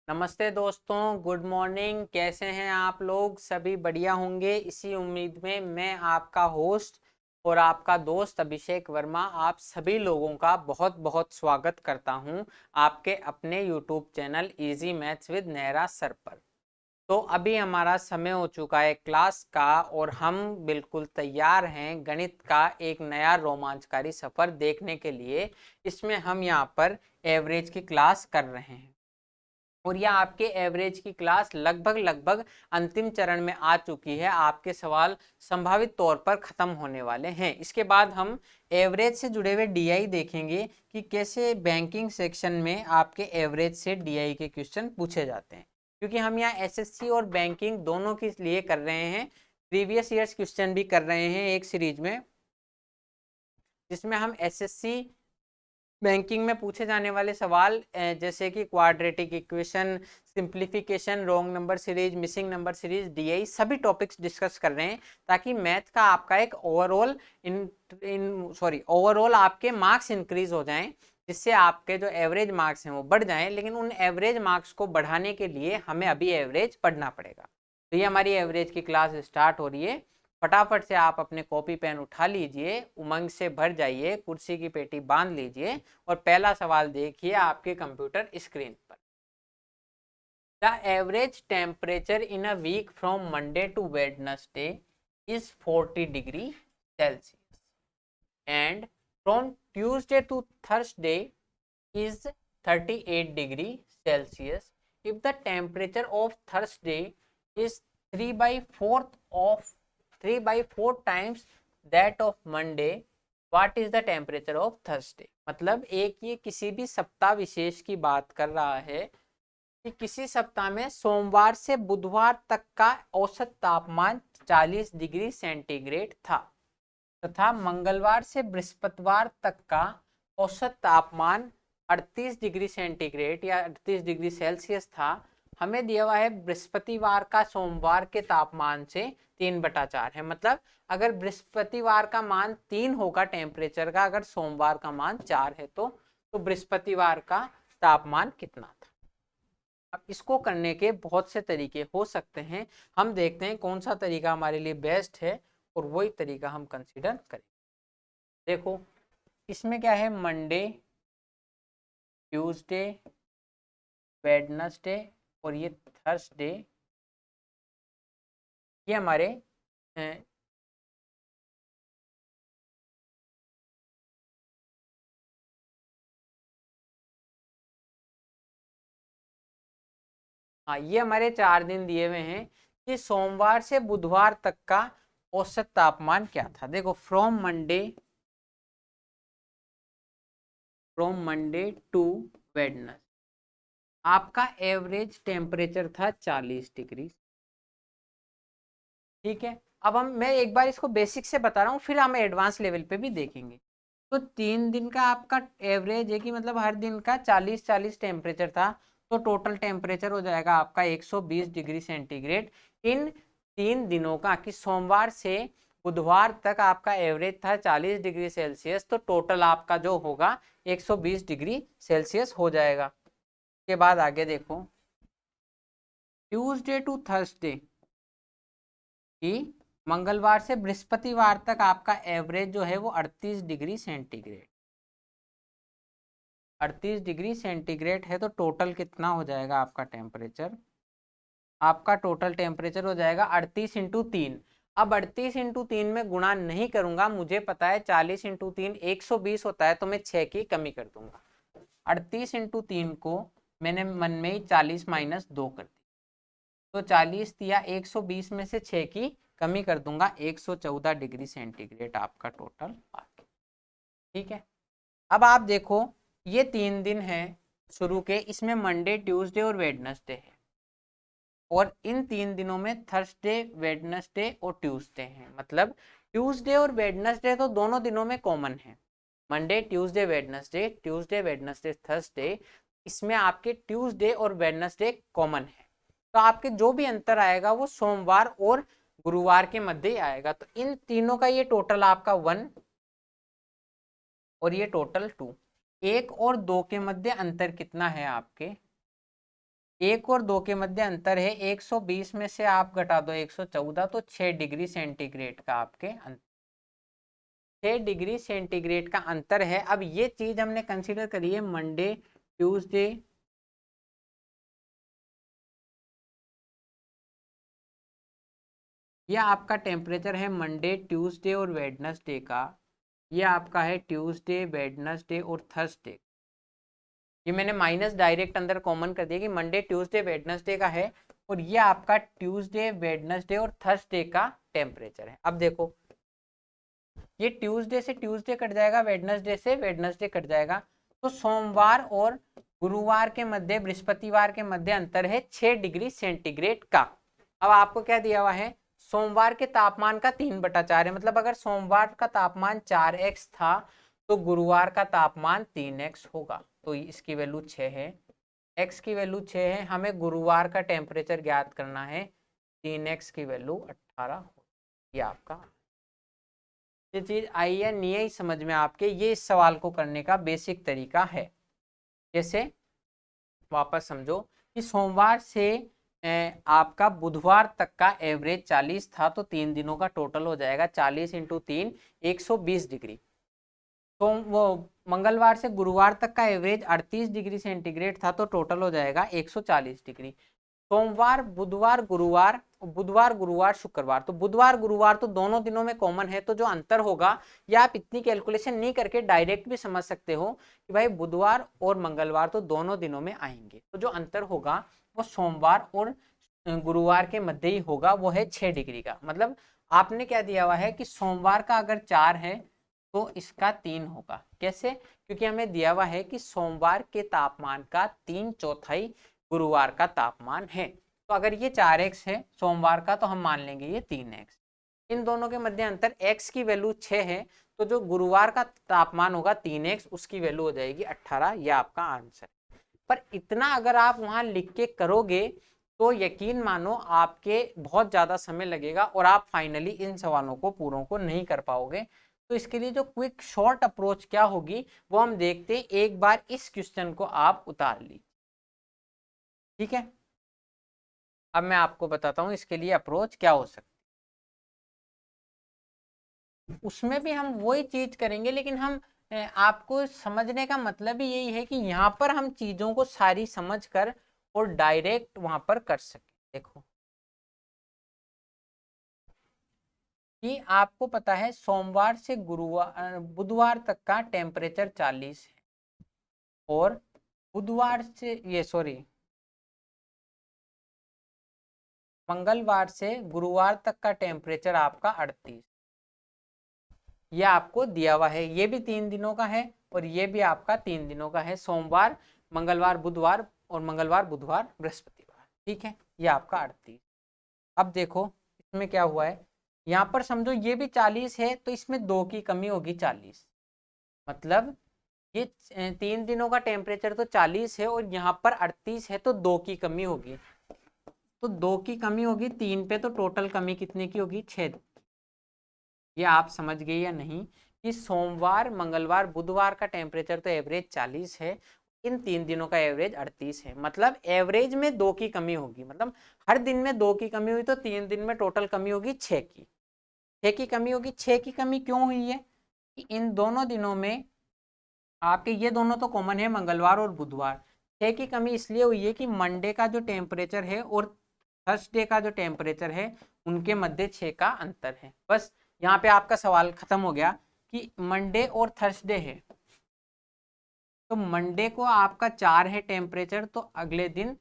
नमस्ते दोस्तों, good morning. कैसे हैं आप लोग? सभी बढ़िया होंगे इसी उम्मीद में मैं आपका होस्ट और आपका दोस्त अभिषेक वर्मा आप सभी लोगों का बहुत बहुत स्वागत करता हूं आपके अपने YouTube channel easy maths with Nehra sir पर। तो अभी हमारा समय हो चुका है क्लास का और हम बिल्कुल तैयार हैं गणित का एक नया रोमांचकारी सफर देखने के लिए। इसमें हम यहाँ पर एवरेज की क्लास कर रहे हैं और यह आपके एवरेज की क्लास लगभग अंतिम चरण में आ चुकी है। आपके सवाल संभावित तौर पर खत्म होने वाले हैं। इसके बाद हम एवरेज से जुड़े हुए डीआई देखेंगे कि कैसे बैंकिंग सेक्शन में आपके एवरेज से डीआई के क्वेश्चन पूछे जाते हैं, क्योंकि हम यहाँ एसएससी और बैंकिंग दोनों के लिए कर रहे हैं। प्रीवियस ईयर्स क्वेश्चन भी कर रहे हैं एक सीरीज में, जिसमें हम एसएससी बैंकिंग में पूछे जाने वाले सवाल जैसे कि quadratic equation, simplification, wrong number series, missing number series, DI सभी टॉपिक्स डिस्कस कर रहे हैं, ताकि मैथ का आपका एक ओवरऑल आपके मार्क्स इंक्रीज हो जाएं, जिससे आपके जो एवरेज मार्क्स हैं वो बढ़ जाएं। लेकिन उन एवरेज मार्क्स को बढ़ाने के लिए हमें अभी एवरेज पढ़ना पड़ेगा। तो ये हमारी एवरेज की क्लास स्टार्ट हो रही है। फटाफट से आप अपने कॉपी पेन उठा लीजिए, उमंग से भर जाइए, कुर्सी की पेटी बांध लीजिए और पहला सवाल देखिए आपके कंप्यूटर स्क्रीन पर। The average temperature in a week from Monday to Wednesday is 40 degree Celsius and from Tuesday to Thursday is 38 degree Celsius. If the temperature of Thursday is 3 by 4th of 3 by 4 times that of Monday, what is the temperature of Thursday? मतलब एक ये किसी भी सप्ताह विशेष की बात कर रहा है कि किसी सप्ताह में सोमवार से बुधवार तक का औसत तापमान 40 डिग्री सेंटीग्रेड था तथा मंगलवार से बृहस्पतिवार तक का औसत तापमान 38 डिग्री सेंटीग्रेड या 38 डिग्री सेल्सियस था। हमें दिया हुआ है बृहस्पतिवार का सोमवार के तापमान से 3/4 है। मतलब अगर बृहस्पतिवार का मान 3 होगा टेम्परेचर का, अगर सोमवार का मान 4 है तो बृहस्पतिवार का तापमान कितना था। अब इसको करने के बहुत से तरीके हो सकते हैं। हम देखते हैं कौन सा तरीका हमारे लिए बेस्ट है और वही तरीका हम कंसीडर करें। देखो, इसमें क्या है, मंडे, ट्यूसडे, वेडनेसडे और ये थर्सडे, ये हमारे हाँ, ये हमारे 4 दिन दिए हुए हैं कि सोमवार से बुधवार तक का औसत तापमान क्या था। देखो, फ्रॉम मंडे टू वेडनेसडे आपका एवरेज टेम्परेचर था 40 डिग्री। ठीक है, अब मैं एक बार इसको बेसिक से बता रहा हूँ, फिर हम एडवांस लेवल पे भी देखेंगे। तो 3 दिन का आपका एवरेज है कि मतलब हर दिन का 40-40 टेम्परेचर था, तो टोटल टेम्परेचर हो जाएगा आपका 120 डिग्री सेंटीग्रेड इन 3 दिनों का। कि सोमवार से बुधवार तक आपका एवरेज था 40 डिग्री सेल्सियस, तो टोटल आपका जो होगा 120 डिग्री सेल्सियस हो जाएगा। के बाद आगे देखो, ट्यूसडे टू थर्सडे कि मंगलवार से बृहस्पतिवार तक आपका एवरेज जो है वो 38 डिग्री सेंटीग्रेड 38 डिग्री सेंटीग्रेड है, तो टोटल कितना हो जाएगा आपका टेम्परेचर? आपका टोटल टेम्परेचर हो जाएगा 38 × 3। अब 38 × 3 में गुणा नहीं करूंगा, मुझे पता है 40 × 3 120 होता है, तो मैं 6 की कमी कर दूंगा। 38 × 3 को मैंने मन में ही 40 - 2 कर दी, तो 40 दिया, 120 में से 6 की कमी कर दूंगा, 114 डिग्री सेंटीग्रेड आपका टोटल आ गया। ठीक है, अब आप देखो, ये 3 दिन है शुरू के, इसमें मंडे, ट्यूसडे और वेडनेसडे है, और इन 3 दिनों में थर्सडे, वेडनेसडे और ट्यूसडे है। मतलब ट्यूसडे और वेडनेसडे तो दोनों दिनों में कॉमन है, Monday, Tuesday, Wednesday, Tuesday, Wednesday, Thursday, इसमें आपके ट्यूसडे और वेडनेसडे कॉमन है। तो आपके जो भी अंतर आएगा वो सोमवार और गुरुवार के मध्य ही आएगा। तो इन तीनों का ये टोटल आपका 1 और ये टोटल 2। 1 और 2 के मध्य अंतर कितना है आपके? 1 और 2 के मध्य अंतर है 120 में से आप घटा दो 114 तो 6 डिग्री सेंटीग्रेड का आपके अंतर, 6 डिग्री सेंटीग्रेड का अंतर है। अब ये चीज हमने कंसीडर करी है मंडे, ट्यूसडे, यह आपका टेम्परेचर है मंडे, ट्यूसडे और वेडनेसडे का। यह आपका है ट्यूसडे, वेडनेसडे और थर्सडे। ये मैंने माइनस डायरेक्ट अंदर कॉमन कर दिया कि मंडे, ट्यूसडे, वेडनेसडे का है, और ये आपका ट्यूसडे, वेडनेसडे और थर्सडे का टेम्परेचर है। अब देखो ये ट्यूसडे से ट्यूसडे कट जाएगा, वेडनेसडे से वेडनेसडे कट जाएगा, तो सोमवार और गुरुवार के मध्य, बृहस्पतिवार के मध्य अंतर है 6 डिग्री सेंटीग्रेड का। अब आपको क्या दिया हुआ है, सोमवार के तापमान का 3/4 है, मतलब अगर सोमवार का तापमान 4x था तो गुरुवार का तापमान 3x होगा, तो इसकी वैल्यू 6 है, x की वैल्यू 6 है, हमें गुरुवार का टेम्परेचर ज्ञात करना है, 3x की वैल्यू 18। ये आपका ये चीज आई या नहीं आई समझ में आपके, ये इस सवाल को करने का बेसिक तरीका है। जैसे वापस समझो कि सोमवार से आपका बुधवार तक का एवरेज 40 था, तो 3 दिनों का टोटल हो जाएगा 40 × 3 120 डिग्री। तो वो मंगलवार से गुरुवार तक का एवरेज 38 डिग्री सेंटीग्रेड था, तो टोटल हो जाएगा 140 डिग्री। सोमवार, बुधवार, गुरुवार, बुधवार, गुरुवार, शुक्रवार, तो बुधवार गुरुवार तो दोनों दिनों में कॉमन है, तो जो अंतर होगा या आप इतनी कैलकुलेशन नहीं करके डायरेक्ट भी समझ सकते हो कि भाई बुधवार और मंगलवार तो दोनों दिनों में आएंगे, तो जो अंतर होगा वो सोमवार और गुरुवार के मध्य ही होगा, वो है 6 डिग्री का। मतलब आपने क्या दिया हुआ है कि सोमवार का अगर 4 है तो इसका 3 होगा। कैसे? क्योंकि हमें दिया हुआ है कि सोमवार के तापमान का 3/4 गुरुवार का तापमान है, तो अगर ये 4x है सोमवार का, तो हम मान लेंगे ये 3x। इन दोनों के मध्य अंतर x की वैल्यू 6 है, तो जो गुरुवार का तापमान होगा 3x, उसकी वैल्यू हो जाएगी 18। यह आपका आंसर। पर इतना अगर आप वहां लिख के करोगे तो यकीन मानो आपके बहुत ज्यादा समय लगेगा और आप फाइनली इन सवालों को पूरों को नहीं कर पाओगे। तो इसके लिए जो क्विक शॉर्ट अप्रोच क्या होगी वो हम देखते हैं। एक बार इस क्वेश्चन को आप उतार लीजिए, ठीक है। अब मैं आपको बताता हूं इसके लिए अप्रोच क्या हो सकती है। उसमें भी हम वही चीज करेंगे, लेकिन हम आपको समझने का मतलब ही यही है कि यहाँ पर हम चीजों को सारी समझ कर और डायरेक्ट वहां पर कर सके। देखो कि आपको पता है सोमवार से गुरुवार बुधवार तक का टेम्परेचर 40 है, और बुधवार से ये सॉरी मंगलवार से गुरुवार तक का टेम्परेचर आपका 38, ये आपको दिया हुआ है। ये भी 3 दिनों का है और ये भी आपका 3 दिनों का है, सोमवार, मंगलवार, बुधवार, और मंगलवार, बुधवार, बृहस्पतिवार, ठीक है। ये आपका 38। अब देखो इसमें क्या हुआ है, यहाँ पर समझो ये भी 40 है, तो इसमें 2 की कमी होगी 40, मतलब ये 3 दिनों का टेम्परेचर तो 40 है और यहाँ पर 38 है, तो 2 की कमी होगी। तो 2 की कमी होगी 3 पे, तो टोटल कमी कितने की होगी? 6। ये आप समझ गए या नहीं कि सोमवार, मंगलवार, बुधवार का टेम्परेचर तो एवरेज 40 है, इन 3 दिनों का एवरेज 38 है, मतलब एवरेज में 2 की कमी होगी। मतलब हर दिन में 2 की कमी हुई तो 3 दिन में टोटल कमी होगी 6 की। 6 की कमी होगी। 6 की कमी क्यों हुई है कि इन दोनों दिनों में आपके ये दोनों तो कॉमन है, मंगलवार और बुधवार। 6 की कमी इसलिए हुई है कि मंडे का जो टेम्परेचर है और थर्सडे का जो टेम्परेचर है उनके मध्य 6 का अंतर है। बस यहाँ पे आपका सवाल खत्म हो गया कि मंडे और थर्सडे है, तो मंडे को आपका 4 है टेम्परेचर, तो अगले दिन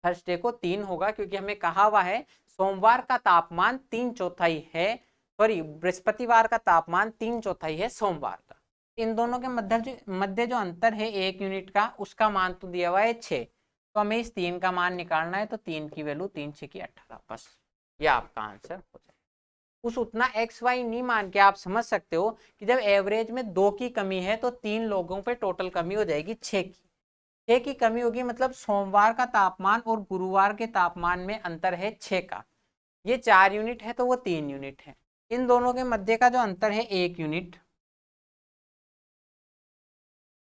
थर्सडे को 3 होगा, क्योंकि हमें कहा हुआ है सोमवार का तापमान 3/4 है, सॉरी बृहस्पतिवार का तापमान 3/4 है सोमवार का। इन दोनों के मध्य जो अंतर है 1 यूनिट का, उसका मान तो दिया हुआ है 6, तो हमें इस 3 का मान निकालना है, तो 3 की वैल्यू 3 6 की 18, बस ये आपका आंसर हो जाएगा। उस उतना एक्स वाई नहीं मान के आप समझ सकते हो कि जब एवरेज में 2 की कमी है तो 3 लोगों पे टोटल कमी हो जाएगी 6 की। 6 की कमी होगी, मतलब सोमवार का तापमान और गुरुवार के तापमान में अंतर है 6 का। ये 4 यूनिट है तो वो 3 यूनिट है। इन दोनों के मध्य का जो अंतर है 1 यूनिट,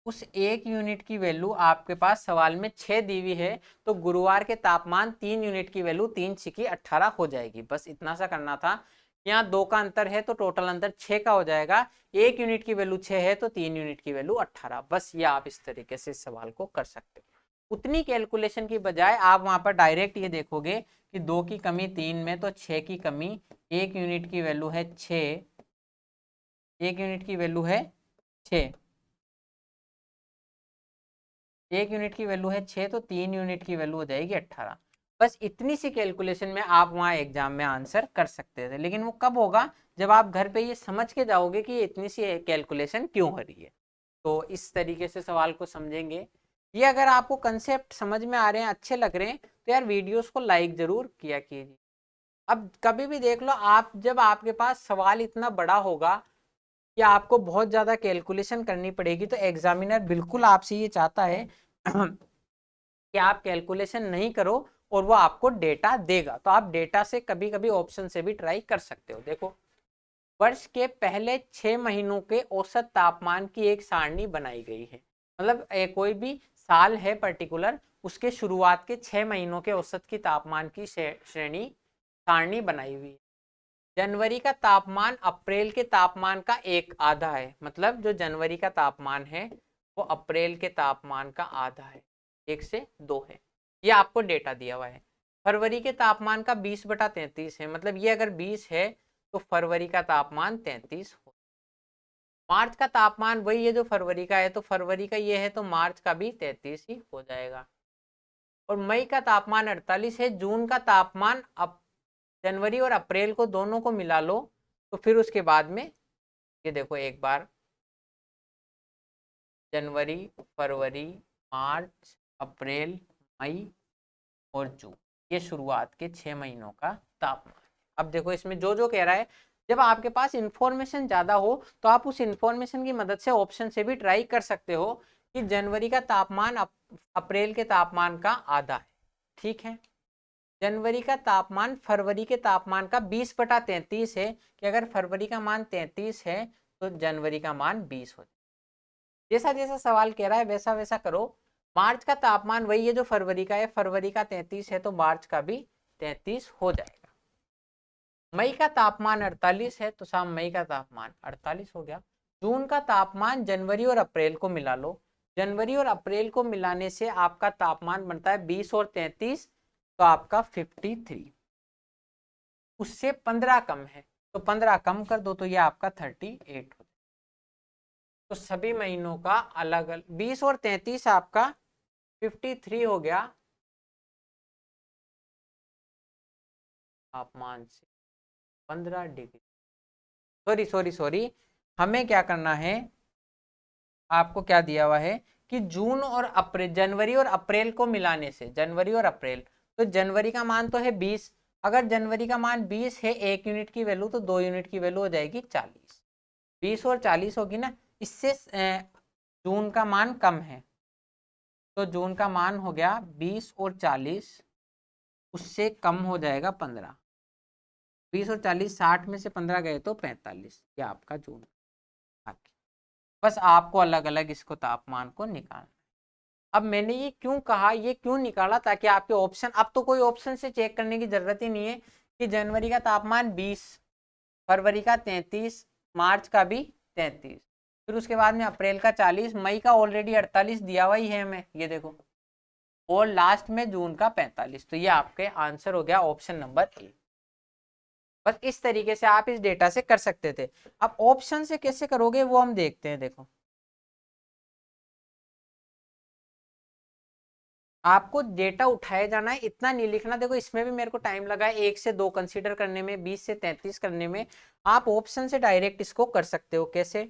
उस 1 यूनिट की वैल्यू आपके पास सवाल में 6 दी हुई है, तो गुरुवार के तापमान 3 यूनिट की वैल्यू 3 छिकी 18 हो जाएगी। बस इतना सा करना था। यहाँ 2 का अंतर है तो टोटल अंतर 6 का हो जाएगा। 1 यूनिट की वैल्यू 6 है तो 3 यूनिट की वैल्यू 18। बस ये आप इस तरीके से इस सवाल को कर सकते हो। उतनी कैलकुलेशन की बजाय आप वहां पर डायरेक्ट ये देखोगे कि 2 की कमी 3 में, तो 6 की कमी 1 यूनिट की वैल्यू है 6, 1 यूनिट की वैल्यू है 6, 1 यूनिट की वैल्यू है 6, तो 3 यूनिट की वैल्यू हो जाएगी 18। बस इतनी सी कैलकुलेशन में आप वहाँ एग्जाम में आंसर कर सकते थे, लेकिन वो कब होगा जब आप घर पे ये समझ के जाओगे कि ये इतनी सी कैलकुलेशन क्यों हो रही है। तो इस तरीके से सवाल को समझेंगे। ये अगर आपको कंसेप्ट समझ में आ रहे हैं, अच्छे लग रहे हैं, तो यार वीडियोस को लाइक जरूर किया कीजिए। अब कभी भी देख लो आप, जब आपके पास सवाल इतना बड़ा होगा कि आपको बहुत ज़्यादा कैलकुलेशन करनी पड़ेगी, तो एग्जामिनर बिल्कुल आपसे ये चाहता है कि आप कैलकुलेशन नहीं करो और वो आपको डेटा देगा। तो आप डेटा से कभी कभी ऑप्शन से भी ट्राई कर सकते हो। देखो, वर्ष के पहले 6 महीनों के औसत तापमान की एक सारणी बनाई गई है। मतलब कोई भी साल है पर्टिकुलर, उसके शुरुआत के 6 महीनों के औसत की तापमान की श्रेणी सारणी बनाई हुई है। जनवरी का तापमान अप्रैल के तापमान का एक आधा है। मतलब जो जनवरी का तापमान है वो अप्रैल के तापमान का आधा है, 1 से 2 है। ये आपको डेटा दिया हुआ है। फरवरी के तापमान का 20/33 है। मतलब ये अगर 20 है तो फरवरी का तापमान 33 हो। मार्च का तापमान वही है जो फरवरी का है, तो फरवरी का ये है तो मार्च का भी 33 ही हो जाएगा। और मई का तापमान 48 है। जून का तापमान अब जनवरी और अप्रैल को दोनों को मिला लो, तो फिर उसके बाद में ये देखो एक बार, जनवरी, फरवरी, मार्च, अप्रैल, मई और जून, ये शुरुआत के 6 महीनों का तापमान। अब देखो इसमें जो जो कह रहा है, जब आपके पास इंफॉर्मेशन ज्यादा हो तो आप उस इंफॉर्मेशन की मदद से ऑप्शन से भी ट्राई कर सकते हो कि जनवरी का तापमान अप्रैल के तापमान का आधा है। ठीक है, जनवरी का तापमान फरवरी के तापमान का 20/33 है, कि अगर फरवरी का मान 33 है तो जनवरी का मान 20 हो जाए। जैसा जैसा सवाल कह रहा है वैसा वैसा करो। मार्च का तापमान वही है जो फरवरी का है, फरवरी का 33 है तो मार्च का भी 33 हो जाएगा। मई का तापमान 48 है तो साहब मई का तापमान 48 हो गया। जून का तापमान जनवरी और अप्रैल को मिला लो। जनवरी और अप्रैल को मिलाने से आपका तापमान बनता है 20 और 33, तो आपका 53। उससे 15 कम है तो 15 कम कर दो, तो ये आपका 38 हो। तो सभी महीनों का अलग अलग 20 और 33 आपका 53 हो गया तापमान से 15 डिग्री। सॉरी सॉरी सॉरी, हमें क्या करना है, आपको क्या दिया हुआ है कि जून और अप्रैल, जनवरी और अप्रैल को मिलाने से, जनवरी और अप्रैल, तो जनवरी का मान तो है 20। अगर जनवरी का मान 20 है 1 यूनिट की वैल्यू, तो 2 यूनिट की वैल्यू हो जाएगी 40। 20 और 40 होगी ना, इससे जून का मान कम है, तो जून का मान हो गया 20 और 40, उससे कम हो जाएगा 15। 20 और 40, 60 में से 15 गए तो 45, ये आपका जून। बस आपको अलग अलग इसको तापमान को निकालना। अब मैंने ये क्यों कहा, ये क्यों निकाला, ताकि आपके ऑप्शन, अब तो कोई ऑप्शन से चेक करने की जरूरत ही नहीं है कि जनवरी का तापमान 20, फरवरी का 33, मार्च का भी 33, फिर उसके बाद में अप्रैल का 40, मई का ऑलरेडी 48 दिया हुआ ही है हमें, ये देखो, और लास्ट में जून का 45। तो ये आपके आंसर हो गया ऑप्शन नंबर ए। बस इस तरीके से आप इस डेटा से कर सकते थे। अब ऑप्शन से कैसे करोगे वो हम देखते हैं। देखो, आपको डेटा उठाया जाना है, इतना नहीं लिखना। देखो इसमें भी मेरे को टाइम लगा है 1 से 2 कंसीडर करने में, 20 से 33 करने में। आप ऑप्शन से डायरेक्ट इसको कर सकते हो। कैसे,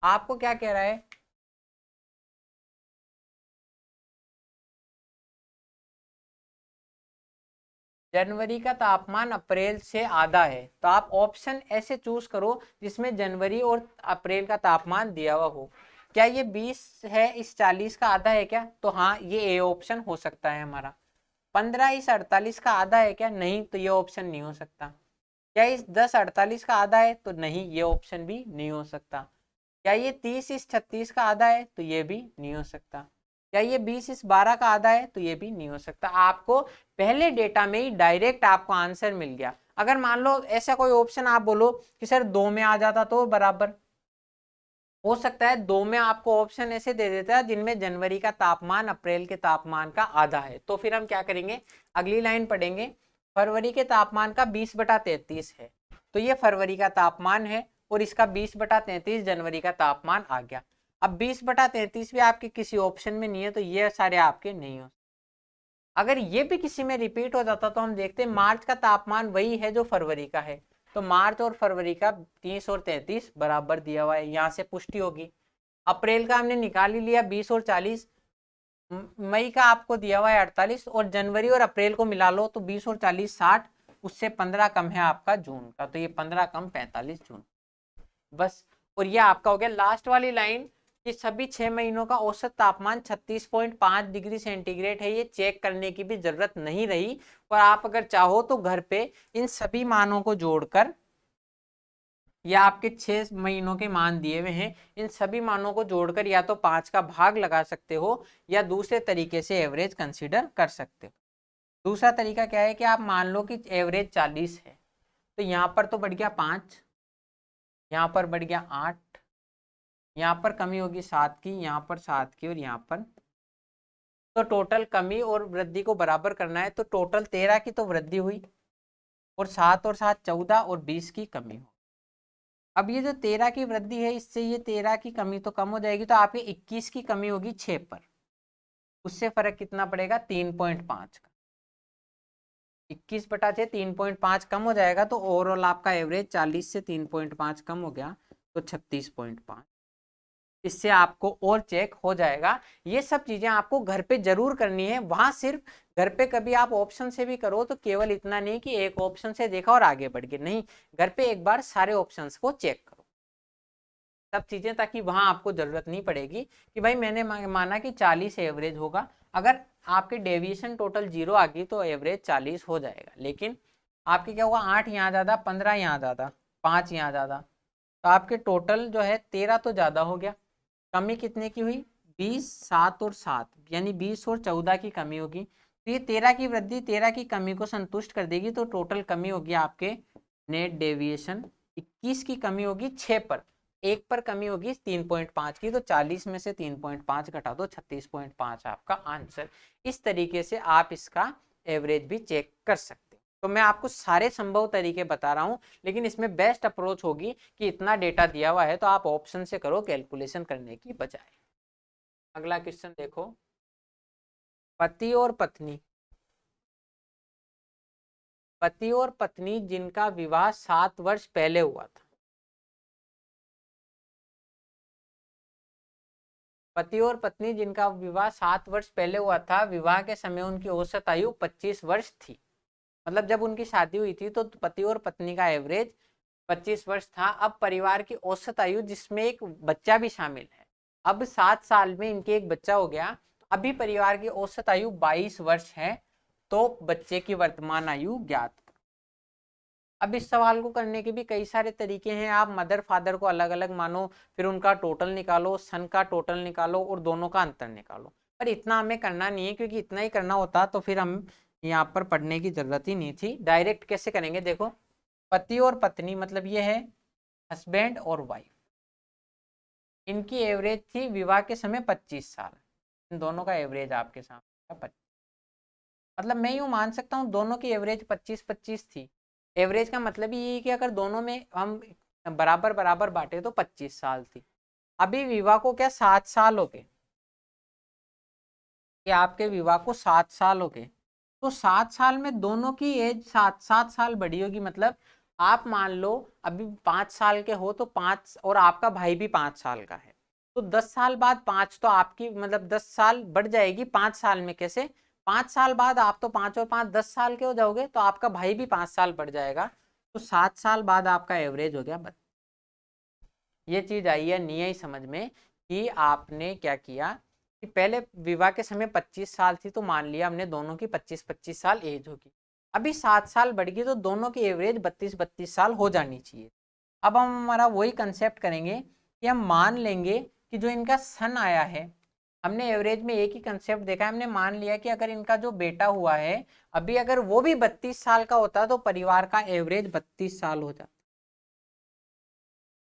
आपको क्या कह रहा है, जनवरी का तापमान अप्रैल से आधा है, तो आप ऑप्शन ऐसे चूज करो जिसमें जनवरी और अप्रैल का तापमान दिया हुआ हो। क्या ये 20 है इस 40 का आधा है क्या, तो हाँ ये ए ऑप्शन हो सकता है हमारा। 15 इस 48 का आधा है क्या, नहीं, तो ये ऑप्शन नहीं हो सकता। क्या इस 10 48 का आधा है, तो नहीं, ये ऑप्शन भी नहीं हो सकता। क्या ये 30 इस 36 का आधा है? तो ये भी नहीं हो सकता। क्या ये 20 इस 12 का आधा है? तो ये भी नहीं हो सकता। आपको पहले डेटा में ही डायरेक्ट आपको आंसर मिल गया। अगर मान लो ऐसा कोई ऑप्शन आप बोलो कि सर 2 में आ जाता तो बराबर हो सकता है। 2 में आपको ऑप्शन ऐसे दे देता है जिनमें जनवरी का तापमान अप्रैल के तापमान का आधा है, तो फिर हम क्या करेंगे, अगली लाइन पढ़ेंगे। फरवरी के तापमान का 20/33 है, तो ये फरवरी का तापमान है और इसका 20/33 जनवरी का तापमान आ गया। अब 20/33 भी आपके किसी ऑप्शन में नहीं है, तो ये सारे आपके नहीं हो। अगर ये भी किसी में रिपीट हो जाता तो हम देखते हैं मार्च का तापमान वही है जो फरवरी का है, तो मार्च और फरवरी का 30 और 33 बराबर दिया हुआ है, यहाँ से पुष्टि होगी। अप्रैल का हमने निकाल ही लिया 20 और 40, मई का आपको दिया हुआ है 48, और जनवरी और अप्रैल को मिला लो तो 20 और 40 60, उससे 15 कम है आपका जून का, तो ये 15 कम 45 जून बस। और ये आपका हो गया लास्ट वाली लाइन कि सभी 6 महीनों का औसत तापमान 36.5 डिग्री सेंटीग्रेड है, ये चेक करने की भी जरूरत नहीं रही। और आप अगर चाहो तो घर पे इन सभी मानों को जोड़कर, या आपके 6 महीनों के मान दिए हुए हैं, इन सभी मानों को जोड़कर या तो 5 का भाग लगा सकते हो या दूसरे तरीके से एवरेज कंसीडर कर सकते हो। दूसरा तरीका क्या है कि आप मान लो कि एवरेज 40 है, तो यहाँ पर तो बढ़ गया 5, यहाँ पर बढ़ गया 8, यहाँ पर कमी होगी 7 की, यहाँ पर 7 की, और यहाँ पर, तो टोटल कमी और वृद्धि को बराबर करना है, तो टोटल 13 की तो वृद्धि हुई और 7 और 7 14 और 20 की कमी हो। अब ये जो 13 की वृद्धि है, इससे ये 13 की कमी तो कम हो जाएगी, तो आपके 21 की कमी होगी 6 पर, उससे फर्क कितना पड़ेगा 3.5 का। 21/6 3.5 कम हो जाएगा, तो ओवरऑल आपका एवरेज 40 से 3.5 कम हो गया तो 36.5। इससे आपको और चेक हो जाएगा। ये सब चीजें आपको घर पे जरूर करनी है। वहां सिर्फ घर पे कभी आप ऑप्शन से भी करो तो केवल इतना नहीं कि एक ऑप्शन से देखा और आगे बढ़ गए, नहीं, घर पे एक बार सारे ऑप्शंस को चेक करो सब चीजें, ताकि वहां आपको जरूरत नहीं पड़ेगी कि भाई मैंने माना कि 40 एवरेज होगा। अगर आपके डेविएशन टोटल 0 आ गई तो एवरेज 40 हो जाएगा, लेकिन आपके क्या होगा 8 यहाँ ज्यादा, 15 यहाँ ज्यादा, 5 यहाँ ज्यादा, तो आपके टोटल जो है 13 तो ज्यादा हो गया। कमी कितने की हुई 20, 7 और 7, यानी 20 और 14 की कमी होगी। तो ये 13 की वृद्धि 13 की कमी को संतुष्ट कर देगी, तो टोटल कमी होगी आपके नेट डेविएशन 21 की कमी होगी 6 पर, एक पर कमी होगी 3.5 की, तो 40 में से 3.5 घटा दो 36.5 आपका आंसर। इस तरीके से आप इसका एवरेज भी चेक कर सकते हो। तो मैं आपको सारे संभव तरीके बता रहा हूं, लेकिन इसमें बेस्ट अप्रोच होगी कि इतना डेटा दिया हुआ है तो आप ऑप्शन से करो कैलकुलेशन करने की बजाय। अगला क्वेश्चन देखो, पति और पत्नी जिनका विवाह 7 वर्ष पहले हुआ था, पति और पत्नी जिनका विवाह 7 वर्ष पहले हुआ था, विवाह के समय उनकी औसत आयु 25 वर्ष थी। मतलब जब उनकी शादी हुई थी तो पति और पत्नी का एवरेज 25 वर्ष था। अब परिवार की औसत आयु जिसमें एक बच्चा भी शामिल है, अब 7 साल में इनके एक बच्चा हो गया, अभी परिवार की औसत आयु 22 वर्ष है, तो बच्चे की वर्तमान आयु ज्ञात। अब इस सवाल को करने के भी कई सारे तरीके हैं। आप मदर फादर को अलग अलग मानो, फिर उनका टोटल निकालो, सन का टोटल निकालो और दोनों का अंतर निकालो, पर इतना हमें करना नहीं है, क्योंकि इतना ही करना होता तो फिर हम यहाँ पर पढ़ने की जरूरत ही नहीं थी। डायरेक्ट कैसे करेंगे, देखो पति और पत्नी मतलब ये है हस्बैंड और वाइफ, इनकी एवरेज थी विवाह के समय 25 साल, इन दोनों का एवरेज आपके सामने 25, मतलब मैं यूँ मान सकता हूँ दोनों की एवरेज 25-25 थी। एवरेज का मतलब ये है कि अगर दोनों में हम बराबर बराबर बांटे तो 25 साल थी। अभी विवाह को क्या 7 साल हो गए, कि आपके विवाह को 7 साल हो गए, तो 7 साल में दोनों की एज 7 साल बड़ी होगी। मतलब आप मान लो अभी 5 साल के हो तो 5, और आपका भाई भी 5 साल का है, तो 10 साल बाद 5, तो आपकी मतलब 10 साल बढ़ जाएगी 5 साल में। कैसे 5 साल बाद आप तो 5 और 5 10 साल के हो जाओगे, तो आपका भाई भी 5 साल बढ़ जाएगा, तो 7 साल बाद आपका एवरेज हो गया 32। ये चीज आई है नहीं आई समझ में कि आपने क्या किया कि पहले विवाह के समय 25 साल थी, तो मान लिया हमने दोनों की 25-25 साल एज होगी। अभी 7 साल बढ़ गई तो दोनों की एवरेज 32-32 साल हो जानी चाहिए। अब हम हमारा वही कंसेप्ट करेंगे कि हम मान लेंगे कि जो इनका सन आया है, हमने एवरेज में एक ही कंसेप्ट देखा है, हमने मान लिया कि अगर इनका जो बेटा हुआ है अभी अगर वो भी 32 साल का होता तो परिवार का एवरेज 32 साल हो जाता।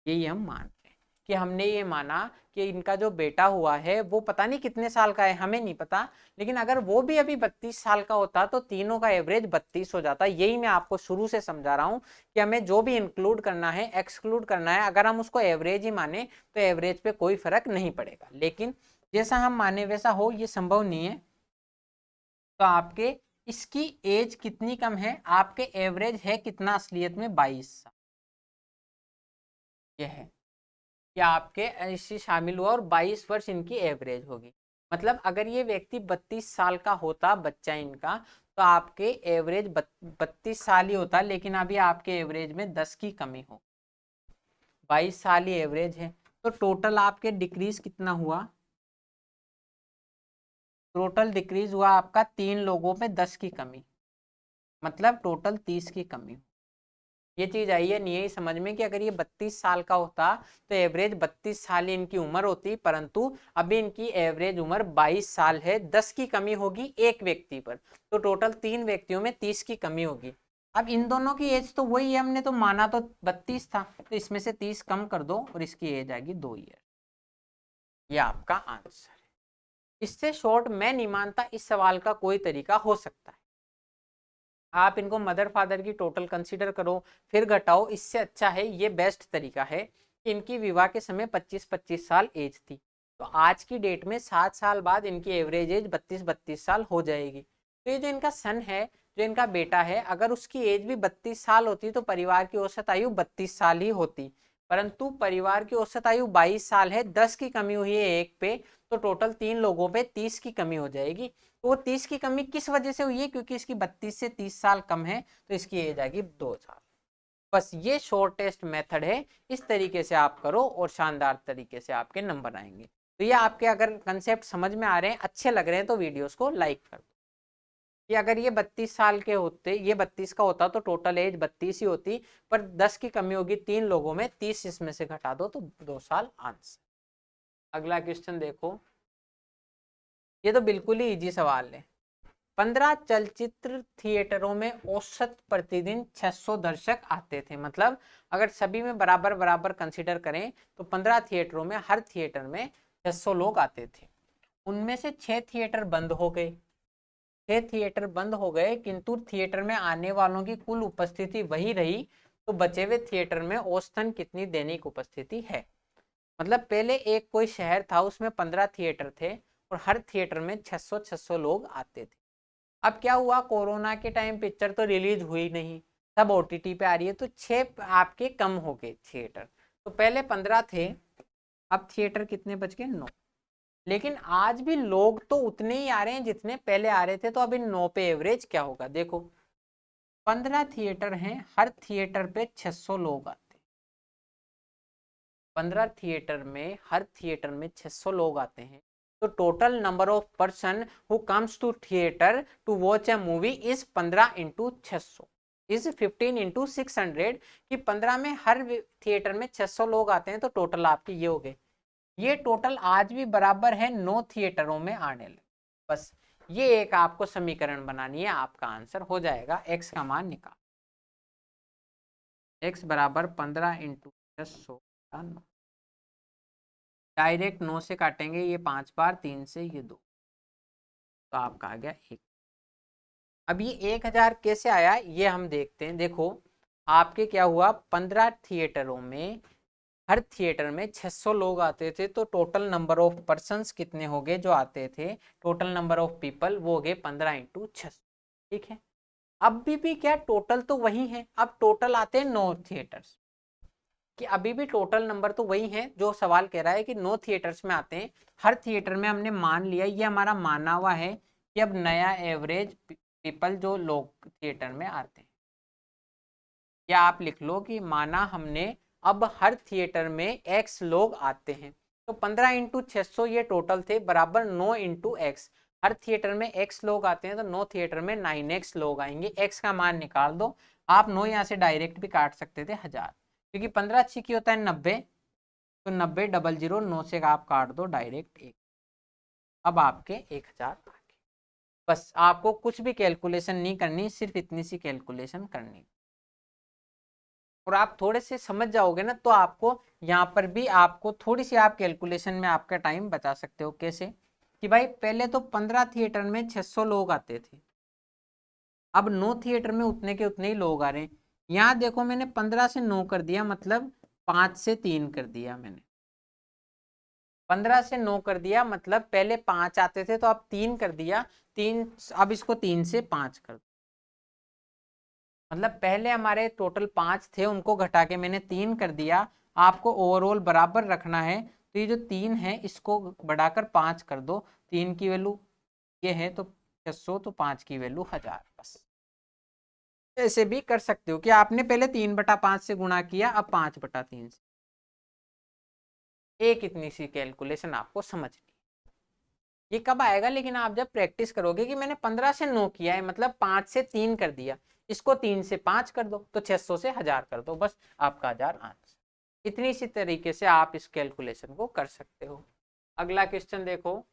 यही हम मान रहे हैं कि हमने ये माना कि इनका जो बेटा हुआ है वो पता नहीं कितने साल का है, हमें नहीं पता, लेकिन अगर वो भी अभी 32 साल का होता तो तीनों का एवरेज 32 हो जाता। यही मैं आपको शुरू से समझा रहा हूं कि हमें जो भी इंक्लूड करना है एक्सक्लूड करना है, अगर हम उसको एवरेज ही माने तो एवरेज पे कोई फर्क नहीं पड़ेगा, लेकिन जैसा हम माने वैसा हो ये संभव नहीं है। तो आपके इसकी एज कितनी कम है, आपके एवरेज है कितना असलियत में 22 साल, यह है कि आपके इससे शामिल हुआ और 22 वर्ष इनकी एवरेज होगी। मतलब अगर ये व्यक्ति 32 साल का होता बच्चा इनका तो आपके एवरेज 32 साल ही होता, लेकिन अभी आपके एवरेज में 10 की कमी हो, 22 साल ही एवरेज है। तो टोटल आपके डिक्रीज कितना हुआ, टोटल डिक्रीज हुआ आपका 3 लोगों में 10 की कमी, मतलब टोटल 30 की कमी। ये चीज आई है नहीं यही समझ में कि अगर ये 32 साल का होता तो एवरेज 32 साल ही इनकी उम्र होती, परंतु अभी इनकी एवरेज उम्र 22 साल है, 10 की कमी होगी एक व्यक्ति पर, तो टोटल 3 व्यक्तियों में 30 की कमी होगी। अब इन दोनों की एज तो वही है, हमने तो माना तो 32 था, तो इसमें से 30 कम कर दो और इसकी एज आएगी 2 ईयर। ये आपका आंसर है। इससे शॉर्ट मैं नहीं मानता इस सवाल का कोई तरीका हो सकता है। आप इनको मदर फादर की टोटल कंसीडर करो फिर घटाओ, इससे अच्छा है, ये बेस्ट तरीका है कि इनकी विवाह के समय 25-25 साल एज थी, तो आज की डेट में 7 साल बाद इनकी एवरेज एज 32-32 साल हो जाएगी। तो ये जो इनका सन है, जो इनका बेटा है, अगर उसकी एज भी 32 साल होती तो परिवार की औसत आयु 32 साल ही होती, परंतु परिवार की औसत आयु 22 साल है, 10 की कमी हुई है एक पे, तो टोटल 3 लोगों पे 30 की कमी हो जाएगी। तो वो 30 की कमी किस वजह से हुई है, क्योंकि इसकी 32 से 30 साल कम है, तो इसकी एज आएगी 2 साल। बस ये शॉर्टेस्ट मेथड है, इस तरीके से आप करो और शानदार तरीके से आपके नंबर आएंगे। तो ये आपके अगर कंसेप्ट समझ में आ रहे हैं, अच्छे लग रहे हैं, तो वीडियोस को लाइक कर दो। कि अगर ये 32 साल के होते, ये 32 का होता तो टोटल एज 32 ही होती, पर 10 की कमी होगी 3 लोगों में, 30 इसमें से घटा दो तो 2 साल आंसर। अगला क्वेश्चन देखो, ये तो बिल्कुल ही इजी सवाल है। 15 चलचित्र थिएटरों में औसत प्रतिदिन 600 दर्शक आते थे, मतलब अगर सभी में बराबर बराबर कंसीडर करें तो 15 थिएटरों में हर थिएटर में 600 लोग आते थे। उनमें से 6 थिएटर बंद हो गए, 6 थिएटर बंद हो गए, किंतु थिएटर में आने वालों की कुल उपस्थिति वही रही, तो बचे हुए थिएटर में औसतन कितनी दैनिक उपस्थिति है। मतलब पहले एक कोई शहर था उसमें 15 थिएटर थे और हर थिएटर में 600 लोग आते थे। अब क्या हुआ, कोरोना के टाइम पिक्चर तो रिलीज हुई नहीं, सब ओटीटी पे आ रही है, तो 6 आपके कम हो गए थिएटर। तो पहले 15 थे, अब थिएटर कितने बच गए, 9। लेकिन आज भी लोग तो उतने ही आ रहे हैं जितने पहले आ रहे थे, तो अब इन 9 पे एवरेज क्या होगा, देखो 15 थिएटर हैं, हर थिएटर पे 600 लोग आते हैं, 15 थिएटर में हर थिएटर में 600 लोग आते हैं, तो total number of person who comes to theatre to watch a movie is 15 into 600 is 15 into 600, कि 15 में हर थिएटर में 600 लोग आते हैं, तो टोटल आपके ये हो गए। ये टोटल आज भी बराबर है 9 थिएटरों में आने लगे। बस ये एक आपको समीकरण बनानी है, आपका आंसर हो जाएगा। एक्स का मान निकाल, एक्स बराबर 15 इंटू 600, डायरेक्ट 9 से काटेंगे, ये 5 बार, 3 से ये 2, तो आपका आ गया 1। अब ये 1000 कैसे आया ये हम देखते हैं। देखो आपके क्या हुआ, 15 थिएटरों में हर थिएटर में 600 लोग आते थे, तो टोटल नंबर ऑफ पर्सन्स कितने हो गए जो आते थे, टोटल नंबर ऑफ पीपल वो हो गए 15 इंटू 600। ठीक है, अब भी क्या टोटल तो वही है, अब टोटल आते हैं 9 थिएटर्स, कि अभी भी टोटल नंबर तो वही है, जो सवाल कह रहा है कि 9 थिएटर्स में आते हैं, हर थिएटर में हमने मान लिया, ये हमारा माना हुआ है कि अब नया एवरेज पीपल जो लोग थिएटर में आते हैं, या आप लिख लो कि माना हमने अब हर थिएटर में x लोग आते हैं, तो 15 इंटू 600 ये टोटल थे, बराबर 9 इंटू एक्स, हर थिएटर में x लोग आते हैं, तो 9 थिएटर में 9x लोग आएंगे। x का मान निकाल दो आप, 9 यहाँ से डायरेक्ट भी काट सकते थे 1000, क्योंकि 15 अच्छी की होता है 90, तो 90 9 से आप काट दो डायरेक्ट 1। अब आपके 1000 आ गए। बस आपको कुछ भी कैलकुलेशन नहीं करनी, सिर्फ इतनी सी कैलकुलेशन करनी, और आप थोड़े से समझ जाओगे ना तो आपको यहाँ पर भी आपको थोड़ी सी आप कैलकुलेशन में आपका टाइम बचा सकते हो। कैसे कि भाई पहले तो 15 थिएटर में 600 लोग आते थे, अब 9 थिएटर में उतने के उतने ही लोग आ रहे हैं। यहाँ देखो मैंने 15 से 9 कर दिया, मतलब 5 से 3 कर दिया मैंने। 15 से 9 कर दिया मतलब पहले 5 आते थे तो अब 3 कर दिया, 3, अब इसको 3 से 5 कर, मतलब पहले हमारे टोटल 5 थे, उनको घटा के मैंने 3 कर दिया। आपको ओवरऑल बराबर रखना है तो ये जो 3 है इसको बढ़ाकर 5 कर दो। 3 की वैल्यू ये है तो 600, तो 5 की वैल्यू 1000। बस ऐसे भी कर सकते हो कि आपने पहले 3/5 से गुणा किया, अब 5/3 से। एक इतनी सी कैलकुलेशन आपको समझनी, ये कब आएगा लेकिन आप जब प्रैक्टिस करोगे कि मैंने 15 से 9 किया है, मतलब 5 से 3 कर दिया, इसको 3 से 5 कर दो तो 600 से 1000 कर दो, बस आपका 1000 आंसर। इतनी सी तरीके से आप इस कैलकुलेशन को कर सकते हो। अगला क्वेश्चन देखो,